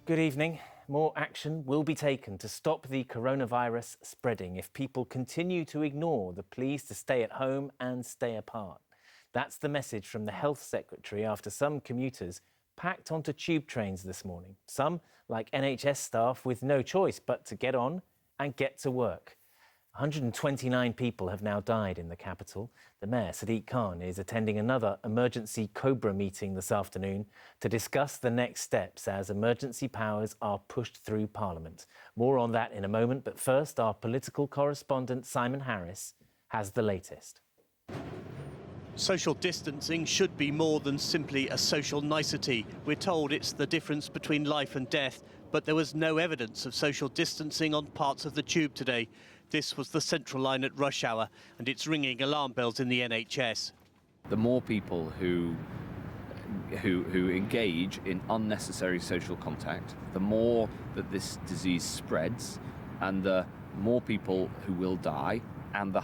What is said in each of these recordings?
Good evening. More action will be taken to stop the coronavirus spreading if people continue to ignore the pleas to stay at home and stay apart. That's the message from the Health Secretary after some commuters packed onto tube trains this morning. Some, like NHS staff, with no choice but to get on and get to work. 129 people have now died in the capital. The Mayor, Sadiq Khan, is attending another emergency COBRA meeting this afternoon to discuss the next steps as emergency powers are pushed through Parliament. More on that in a moment, but first, our political correspondent Simon Harris has the latest. Social distancing should be more than simply a social nicety. We're told it's the difference between life and death, but there was no evidence of social distancing on parts of the tube today. This was the Central Line at rush hour, and it's ringing alarm bells in the NHS. The more people who engage in unnecessary social contact, the more that this disease spreads, and the more people who will die, and the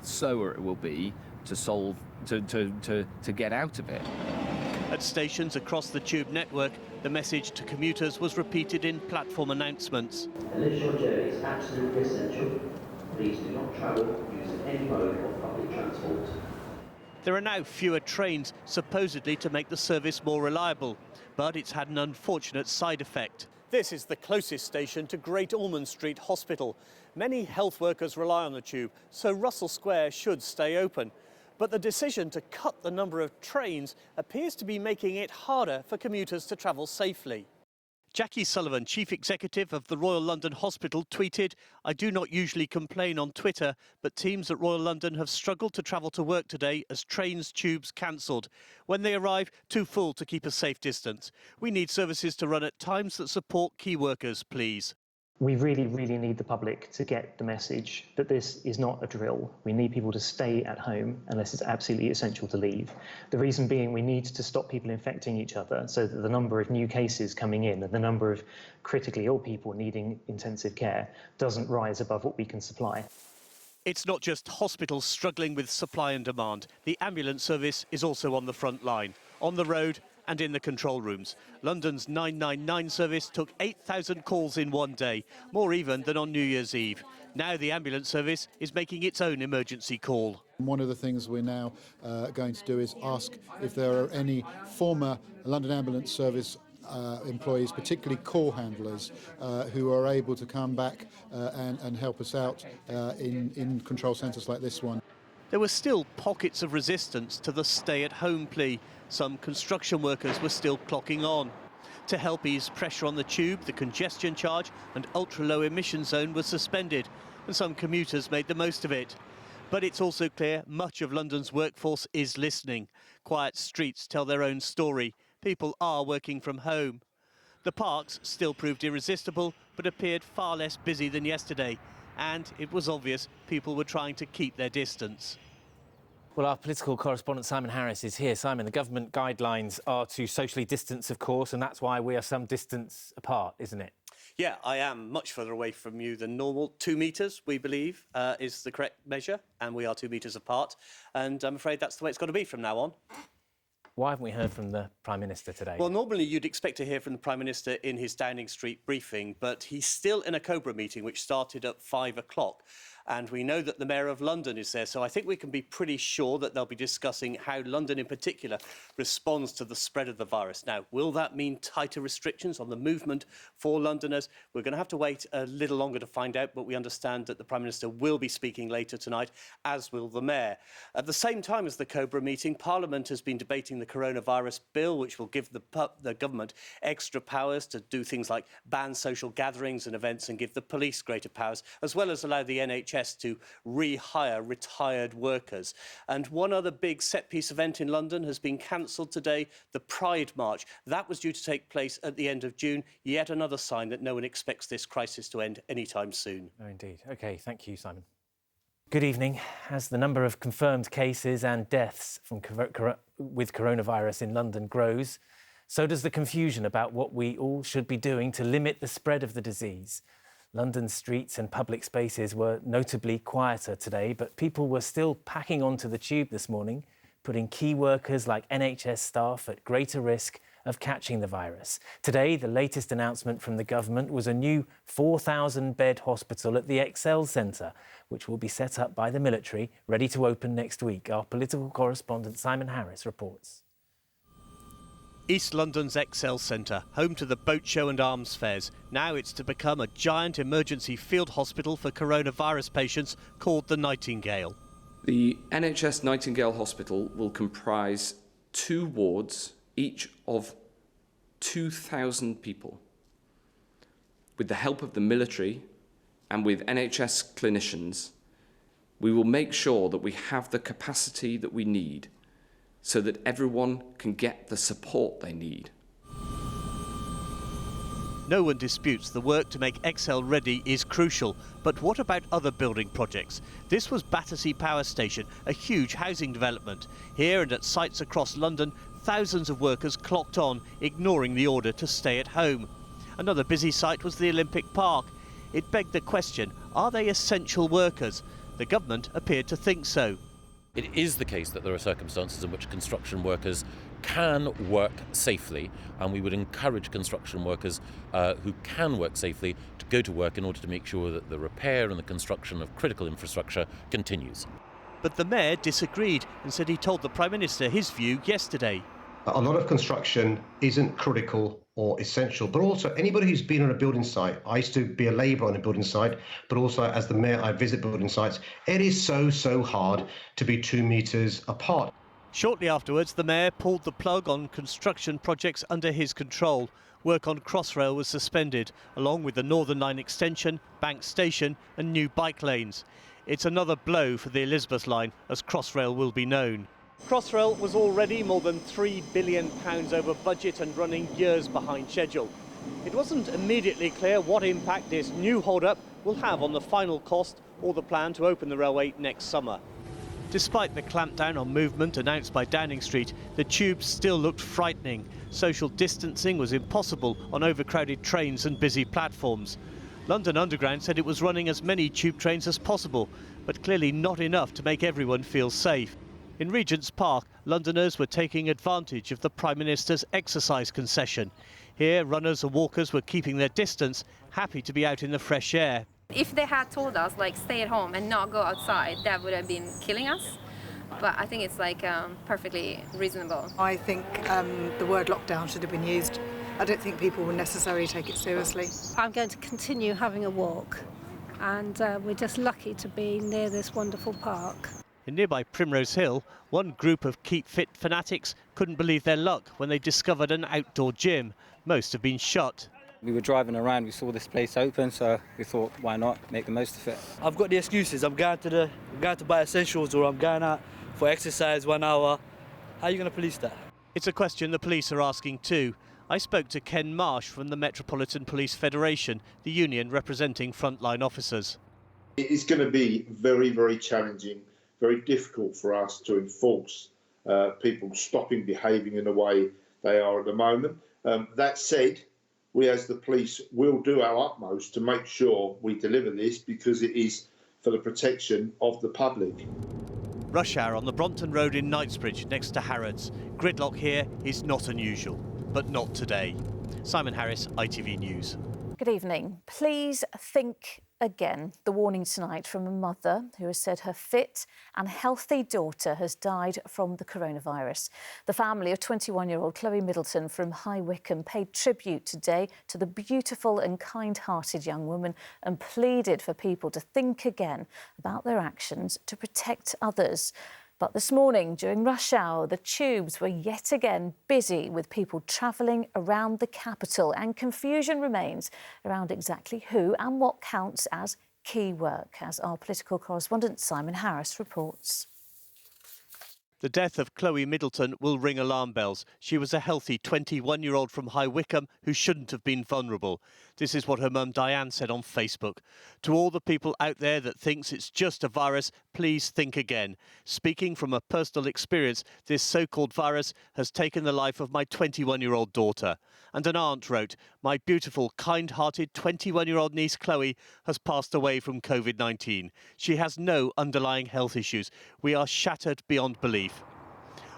slower it will be to get out of it. At stations across the tube network, the message to commuters was repeated in platform announcements. Unless your journey is absolutely essential, please do not travel using any mode of public transport. There are now fewer trains, supposedly to make the service more reliable, but it's had an unfortunate side effect. This is the closest station to Great Ormond Street Hospital. Many health workers rely on the tube, so Russell Square should stay open. But the decision to cut the number of trains appears to be making it harder for commuters to travel safely. Jackie Sullivan, Chief Executive of the Royal London Hospital, tweeted, "I do not usually complain on Twitter, but teams at Royal London have struggled to travel to work today as trains, tubes cancelled. When they arrive, too full to keep a safe distance. We need services to run at times that support key workers, please." We really need the public to get the message that this is not a drill. We need people to stay at home unless it's absolutely essential to leave. The reason being we need to stop people infecting each other so that the number of new cases coming in and the number of critically ill people needing intensive care doesn't rise above what we can supply. It's not just hospitals struggling with supply and demand. The ambulance service is also on the front line, on the road and in the control rooms. London's 999 service took 8,000 calls in one day, more even than on New Year's Eve. Now the ambulance service is making its own emergency call. One of the things we're now going to do is ask if there are any former London Ambulance Service employees, particularly call handlers, who are able to come back and help us out in control centres like this one. There were still pockets of resistance to the stay-at-home plea. Some construction workers were still clocking on. To help ease pressure on the tube, the congestion charge and ultra-low emission zone was suspended, and some commuters made the most of it. But it's also clear much of London's workforce is listening. Quiet streets tell their own story. People are working from home. The parks still proved irresistible, but appeared far less busy than yesterday. And it was obvious people were trying to keep their distance. Well, our political correspondent Simon Harris is here. Simon, the government guidelines are to socially distance, of course, and that's why we are some distance apart, isn't it? Yeah, I am much further away from you than normal. 2 metres, we believe, is the correct measure, and we are 2 metres apart. And I'm afraid that's the way it's got to be from now on. Why haven't we heard from the Prime Minister today? Well, normally you'd expect to hear from the Prime Minister in his Downing Street briefing, but he's still in a COBRA meeting which started at 5 o'clock. And we know that the Mayor of London is there, so I think we can be pretty sure that they'll be discussing how London in particular responds to the spread of the virus. Now, will that mean tighter restrictions on the movement for Londoners? We're going to have to wait a little longer to find out, but we understand that the Prime Minister will be speaking later tonight, as will the Mayor. At the same time as the COBRA meeting, Parliament has been debating the coronavirus bill, which will give the government extra powers to do things like ban social gatherings and events and give the police greater powers, as well as allow the NHS to rehire retired workers. And one other big set-piece event in London has been cancelled today, the Pride March. That was due to take place at the end of June. Yet another sign that no one expects this crisis to end anytime soon. Oh, indeed. OK, thank you, Simon. Good evening. As the number of confirmed cases and deaths with coronavirus in London grows, so does the confusion about what we all should be doing to limit the spread of the disease. London's streets and public spaces were notably quieter today, but people were still packing onto the tube this morning, putting key workers like NHS staff at greater risk of catching the virus. Today, the latest announcement from the government was a new 4,000-bed hospital at the ExCeL Centre, which will be set up by the military, ready to open next week. Our political correspondent Simon Harris reports. East London's ExCeL Centre, home to the boat show and arms fairs. Now it's to become a giant emergency field hospital for coronavirus patients called the Nightingale. The NHS Nightingale Hospital will comprise 2 wards, each of 2,000 people. With the help of the military and with NHS clinicians, we will make sure that we have the capacity that we need so that everyone can get the support they need. No one disputes the work to make ExCeL ready is crucial, but what about other building projects? This was Battersea Power Station, a huge housing development. Here and at sites across London, thousands of workers clocked on, ignoring the order to stay at home. Another busy site was the Olympic Park. It begged the question, are they essential workers? The government appeared to think so. It is the case that there are circumstances in which construction workers can work safely, and we would encourage construction workers who can work safely to go to work in order to make sure that the repair and the construction of critical infrastructure continues. But the mayor disagreed and said he told the Prime Minister his view yesterday. A lot of construction isn't critical or essential, but also anybody who's been on a building site, I used to be a labourer on a building site, but also as the mayor I visit building sites, it is so hard to be 2 metres apart. Shortly afterwards, the mayor pulled the plug on construction projects under his control. Work on Crossrail was suspended, along with the Northern Line extension, Bank Station and new bike lanes. It's another blow for the Elizabeth line, as Crossrail will be known. Crossrail was already more than £3 billion over budget and running years behind schedule. It wasn't immediately clear what impact this new hold-up will have on the final cost or the plan to open the railway next summer. Despite the clampdown on movement announced by Downing Street, the tubes still looked frightening. Social distancing was impossible on overcrowded trains and busy platforms. London Underground said it was running as many tube trains as possible, but clearly not enough to make everyone feel safe. In Regent's Park, Londoners were taking advantage of the Prime Minister's exercise concession. Here, runners and walkers were keeping their distance, happy to be out in the fresh air. If they had told us, like, stay at home and not go outside, that would have been killing us. But I think it's, like, perfectly reasonable. I think the word lockdown should have been used. I don't think people will necessarily take it seriously. I'm going to continue having a walk, and we're just lucky to be near this wonderful park. In nearby Primrose Hill, one group of Keep Fit fanatics couldn't believe their luck when they discovered an outdoor gym. Most have been shut. We were driving around, we saw this place open, so we thought, why not make the most of it. I've got the excuses. I'm going to buy essentials, or I'm going out for exercise 1 hour. How are you going to police that? It's a question the police are asking too. I spoke to Ken Marsh from the Metropolitan Police Federation, the union representing frontline officers. It is going to be very challenging, very difficult for us to enforce people stopping behaving in the way they are at the moment. That said, we as the police will do our utmost to make sure we deliver this, because it is for the protection of the public. Rush hour on the Brompton Road in Knightsbridge next to Harrods. Gridlock here is not unusual, but not today. Simon Harris, ITV News. Good evening. Please think again. The warning tonight from a mother who has said her fit and healthy daughter has died from the coronavirus. The family of 21-year-old Chloe Middleton from High Wycombe paid tribute today to the beautiful and kind-hearted young woman and pleaded for people to think again about their actions to protect others. But this morning, during rush hour, the tubes were yet again busy with people travelling around the capital, and confusion remains around exactly who and what counts as key work, as our political correspondent Simon Harris reports. The death of Chloe Middleton will ring alarm bells. She was a healthy 21-year-old from High Wycombe who shouldn't have been vulnerable. This is what her mum Diane said on Facebook. To all the people out there that thinks it's just a virus, please think again. Speaking from a personal experience, this so-called virus has taken the life of my 21-year-old daughter. And an aunt wrote, my beautiful, kind-hearted 21-year-old niece Chloe has passed away from COVID-19. She has no underlying health issues. We are shattered beyond belief.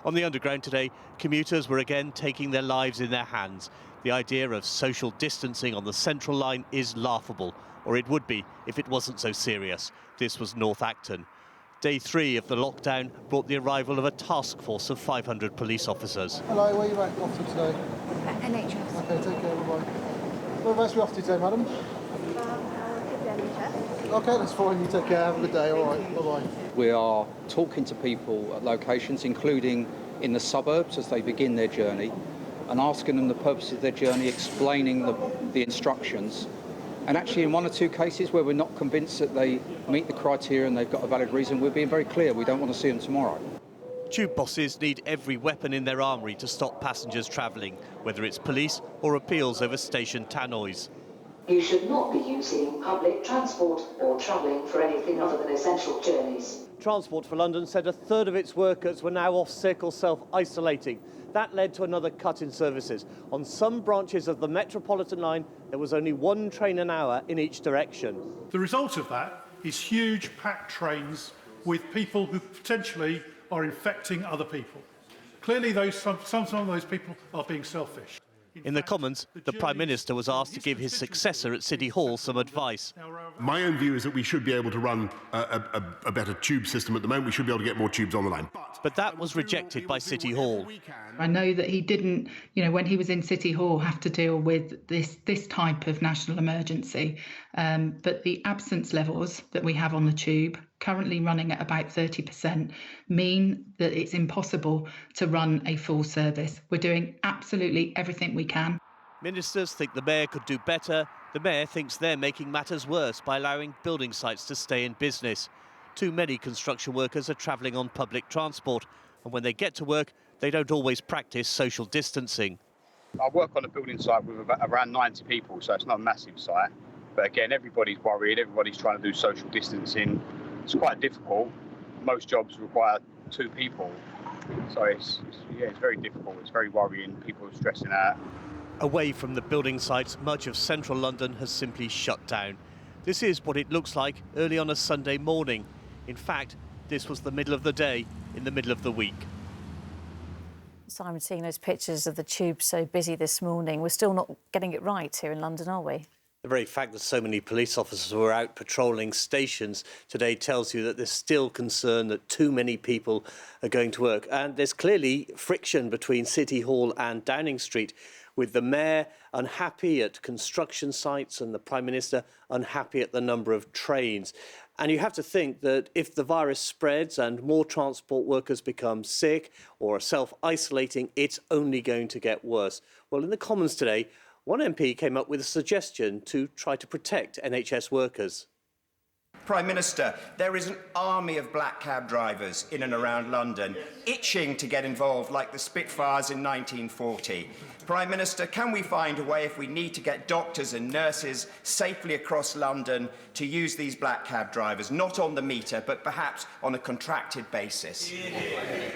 On the Underground today, commuters were again taking their lives in their hands. The idea of social distancing on the Central Line is laughable, or it would be if it wasn't so serious. This was North Acton. Day 3 of the lockdown brought the arrival of a task force of 500 police officers. Hello, where are you off to today? NHS. Okay, take care, bye-bye. Whereabouts are we off to today, madam? Okay, that's fine, you take care, have a good day, all right, bye-bye. We are talking to people at locations, including in the suburbs as they begin their journey, and asking them the purpose of their journey, explaining the instructions. And actually, in 1 or 2 cases where we're not convinced that they meet the criteria and they've got a valid reason, we're being very clear we don't want to see them tomorrow. Tube bosses need every weapon in their armoury to stop passengers travelling, whether it's police or appeals over station tannoys. You should not be using public transport or travelling for anything other than essential journeys. Transport for London said a third of its workers were now off sick or self-isolating. That led to another cut in services. On some branches of the Metropolitan line, there was only 1 train an hour in each direction. The result of that is huge packed trains with people who potentially are infecting other people. Clearly, some of those people are being selfish. In the Commons, the Prime Minister was asked to give his successor at City Hall some advice. My own view is that we should be able to run a better tube system at the moment. We should be able to get more tubes on the line. But that was rejected by City Hall. I know that he didn't, when he was in City Hall, have to deal with this type of national emergency. But the absence levels that we have on the tube, currently running at about 30%, mean that it's impossible to run a full service. We're doing absolutely everything we can. Ministers think the Mayor could do better. The Mayor thinks they're making matters worse by allowing building sites to stay in business. Too many construction workers are travelling on public transport, and when they get to work, they don't always practice social distancing. I work on a building site with around 90 people, so it's not a massive site. But again, everybody's worried, everybody's trying to do social distancing. It's quite difficult. Most jobs require 2 people. So it's very difficult. It's very worrying. People are stressing out. Away from the building sites, much of central London has simply shut down. This is what it looks like early on a Sunday morning. In fact, this was the middle of the day in the middle of the week. Simon, seeing those pictures of the tube so busy this morning, we're still not getting it right here in London, are we? The very fact that so many police officers were out patrolling stations today tells you that there's still concern that too many people are going to work. And there's clearly friction between City Hall and Downing Street, with the Mayor unhappy at construction sites and the Prime Minister unhappy at the number of trains. And you have to think that if the virus spreads and more transport workers become sick or are self-isolating, it's only going to get worse. Well, in the Commons today, one MP came up with a suggestion to try to protect NHS workers. Prime Minister, there is an army of black cab drivers in and around London, itching to get involved like the Spitfires in 1940. Prime Minister, can we find a way, if we need to get doctors and nurses safely across London, to use these black cab drivers, not on the meter, but perhaps on a contracted basis?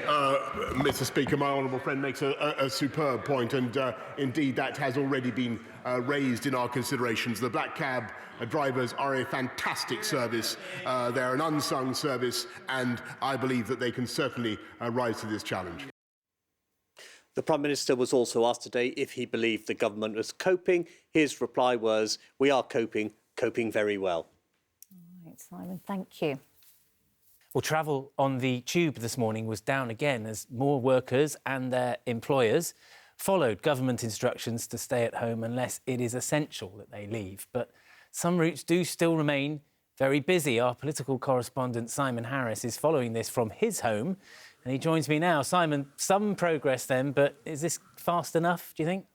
Mr. Speaker, my honourable friend makes a superb point, and indeed that has already been raised in our considerations. The black cab drivers are a fantastic service. They're an unsung service, and I believe that they can certainly rise to this challenge. The Prime Minister was also asked today if he believed the government was coping. His reply was, "We are coping very well." All right, Simon, thank you. Well, travel on the tube this morning was down again as more workers and their employers followed government instructions to stay at home unless it is essential that they leave. But some routes do still remain very busy. Our political correspondent Simon Harris is following this from his home, and he joins me now. Simon, some progress then, but is this fast enough, do you think?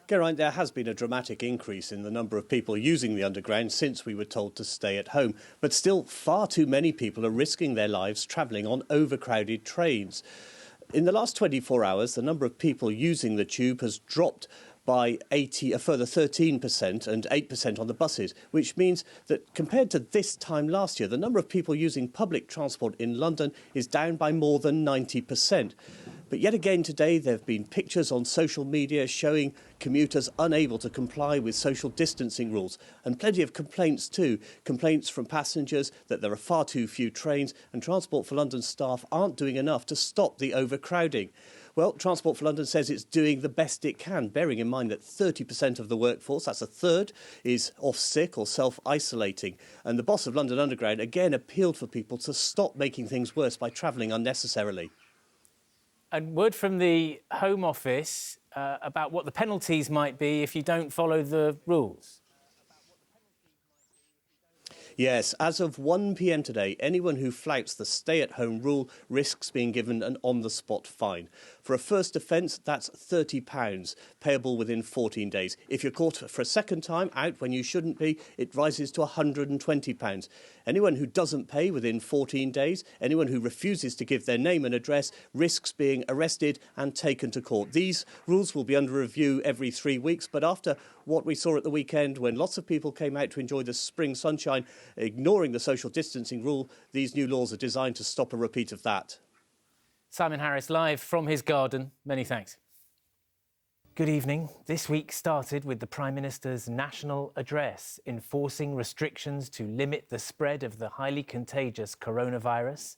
Geraint, there has been a dramatic increase in the number of people using the Underground since we were told to stay at home. But still, far too many people are risking their lives travelling on overcrowded trains. In the last 24 hours, the number of people using the tube has dropped by a further 13% and 8% on the buses, which means that compared to this time last year, the number of people using public transport in London is down by more than 90%. But yet again today there have been pictures on social media showing commuters unable to comply with social distancing rules, and plenty of complaints too. Complaints from passengers that there are far too few trains and Transport for London staff aren't doing enough to stop the overcrowding. Well, Transport for London says it's doing the best it can, bearing in mind that 30% of the workforce, that's a third, is off sick or self-isolating. And the boss of London Underground again appealed for people to stop making things worse by travelling unnecessarily. And word from the Home Office about what the penalties might be if you don't follow the rules. Yes, as of 1 p.m. today, anyone who flouts the stay-at-home rule risks being given an on-the-spot fine. For a first offence, that's £30, payable within 14 days. If you're caught for a second time out when you shouldn't be, it rises to £120. Anyone who doesn't pay within 14 days, anyone who refuses to give their name and address, risks being arrested and taken to court. These rules will be under review every 3 weeks, but after what we saw at the weekend when lots of people came out to enjoy the spring sunshine, ignoring the social distancing rule, these new laws are designed to stop a repeat of that. Simon Harris, live from his garden. Many thanks. Good evening. This week started with the Prime Minister's national address, enforcing restrictions to limit the spread of the highly contagious coronavirus.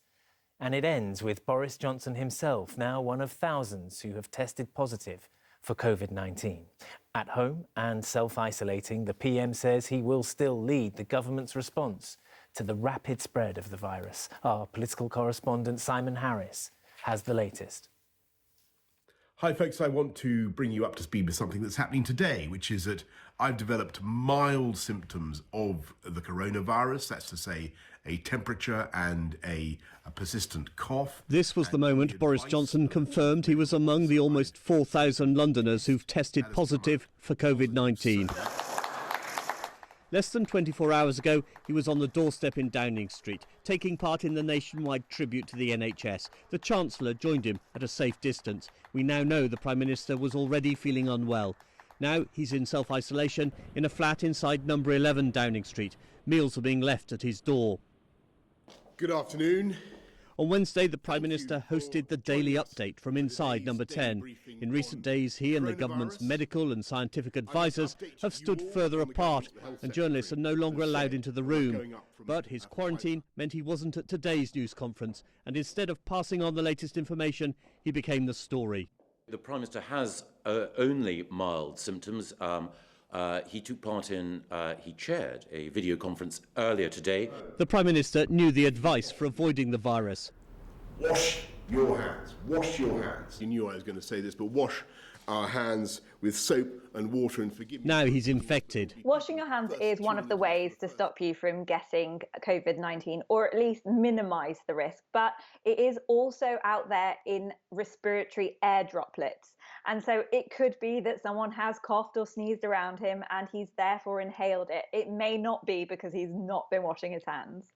And it ends with Boris Johnson himself, now one of thousands who have tested positive for COVID-19. At home and self-isolating, the PM says he will still lead the government's response to the rapid spread of the virus. Our political correspondent Simon Harris has the latest. Hi folks, I want to bring you up to speed with something that's happening today, which is that I've developed mild symptoms of the coronavirus, that's to say a temperature and a persistent cough. This was the moment Boris Johnson confirmed he was among the almost 4,000 Londoners who've tested positive for COVID-19. Less than 24 hours ago, he was on the doorstep in Downing Street, taking part in the nationwide tribute to the NHS. The Chancellor joined him at a safe distance. We now know the Prime Minister was already feeling unwell. Now he's in self-isolation in a flat inside number 11 Downing Street. Meals are being left at his door. Good afternoon. On Wednesday, the Prime Minister hosted the daily update from inside number 10. In recent days, he and the government's medical and scientific advisors have stood further apart, and journalists are no longer allowed into the room. But his quarantine meant he wasn't at today's news conference, and instead of passing on the latest information, he became the story. The Prime Minister has only mild symptoms. He took part in, he chaired a video conference earlier today. The Prime Minister knew the advice for avoiding the virus. Wash your hands. Wash your hands. You knew I was going to say this, but wash our hands with soap and water, and forgive me. Now he's infected. Washing your hands is one of the ways to stop you from getting COVID-19, or at least minimise the risk. But it is also out there in respiratory air droplets. And so it could be that someone has coughed or sneezed around him and he's therefore inhaled it. It may not be because he's not been washing his hands.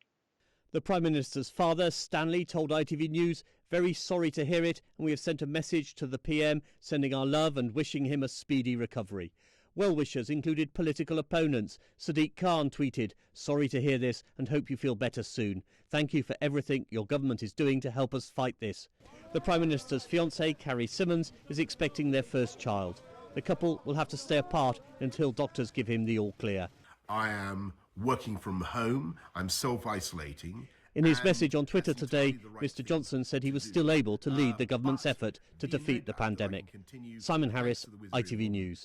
The Prime Minister's father, Stanley, told ITV News, "Very sorry to hear it, and we have sent a message to the PM, sending our love and wishing him a speedy recovery." Well-wishers included political opponents. Sadiq Khan tweeted, "Sorry to hear this and hope you feel better soon. Thank you for everything your government is doing to help us fight this." The Prime Minister's fiancée, Carrie Symonds, is expecting their first child. The couple will have to stay apart until doctors give him the all-clear. I am working from home. I'm self-isolating. In his message on Twitter today, Mr Johnson said he was still able to lead the government's effort to defeat the pandemic. Simon Harris, ITV News.